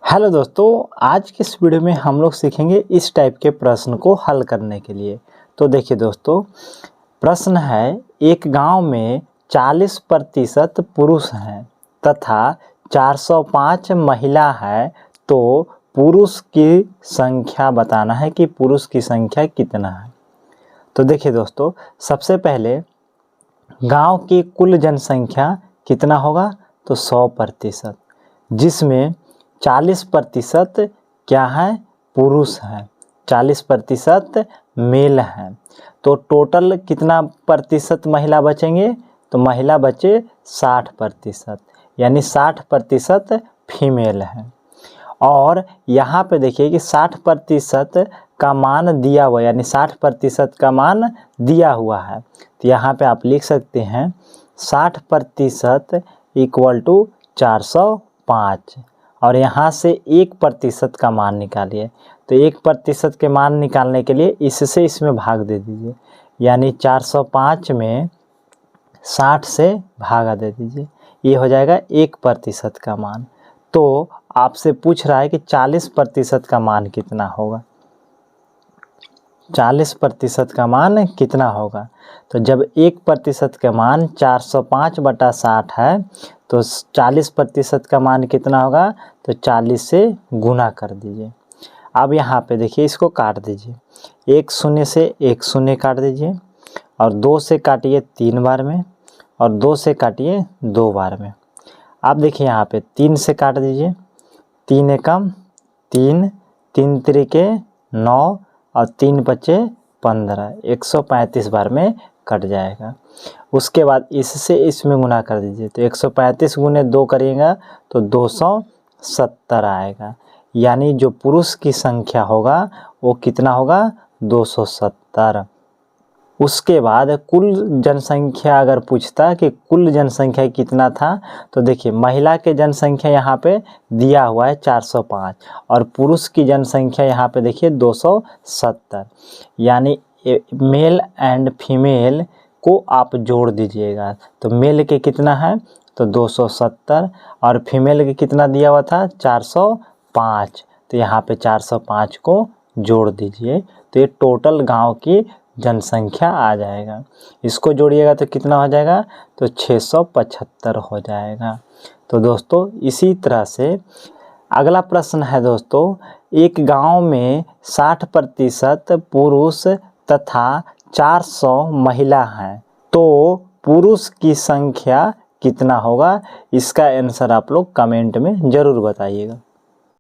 Hello दोस्तों, आज के इस वीडियो में हम लोग सीखेंगे इस टाइप के प्रश्न को हल करने के लिए। तो देखिए दोस्तों, प्रश्न है एक गांव में 40% पुरुष हैं तथा 405 महिला है, तो पुरुष की संख्या बताना है कि पुरुष की संख्या कितना है। तो देखिए दोस्तों, सबसे पहले गांव की कुल जनसंख्या कितना होगा, तो 100%, जिसमें 40% क्या है, पुरुष हैं, 40% मेल हैं। तो टोटल कितना प्रतिशत महिला बचेंगे, तो महिला बचे 60%, यानी 60% फीमेल हैं। और यहाँ पे देखिए कि 60% का मान दिया हुआ, यानी 60% का मान दिया हुआ है। तो यहाँ पे आप लिख सकते हैं 60% इक्वल टू 405, और यहाँ से 1% का मान निकालिए। तो 1% के मान निकालने के लिए इससे इसमें भाग दे दीजिए, यानी 405 में 60 से भागा दे दीजिए, ये हो जाएगा 1% का मान। तो आपसे पूछ रहा है कि 40% का मान कितना होगा, 40% का मान कितना होगा। तो जब 1% का मान 405/60 है, तो 40% का मान कितना होगा, तो 40 से गुना कर दीजिए। अब यहाँ पे देखिए, इसको काट दीजिए, 1 शून्य से 1 शून्य काट दीजिए, और 2 से काटिए 3 बार में, और 2 से काटिए 2 बार में। अब देखिए यहाँ पे 3 से काट दीजिए, 3 एकम 3, 3 त्रिके 9, और 3 बचे 15, 135 बार में कट जाएगा। उसके बाद इससे इसमें गुना कर दीजिए, तो 135 गुने 2 करिएगा तो 270 आएगा, यानी जो पुरुष की संख्या होगा वो कितना होगा, 270। उसके बाद कुल जनसंख्या अगर पूछता कि कुल जनसंख्या कितना था, तो देखिए महिला के जनसंख्या यहाँ पे दिया हुआ है 405, और पुरुष की जनसंख्या यहाँ पे देखिए 270, यानी मेल एंड फीमेल को आप जोड़ दीजिएगा। तो मेल के कितना है, तो 270, और फीमेल के कितना दिया हुआ था, 405। तो यहाँ पे 405 को जोड़ दीजिए, तो ये टोटल गांव की जनसंख्या आ जाएगा। इसको जोड़िएगा तो कितना हो जाएगा, तो 675 हो जाएगा। तो दोस्तों, इसी तरह से अगला प्रश्न है दोस्तों, एक गांव में 60% पुरुष तथा 400 महिला हैं, तो पुरुष की संख्या कितना होगा। इसका आंसर आप लोग कमेंट में ज़रूर बताइएगा।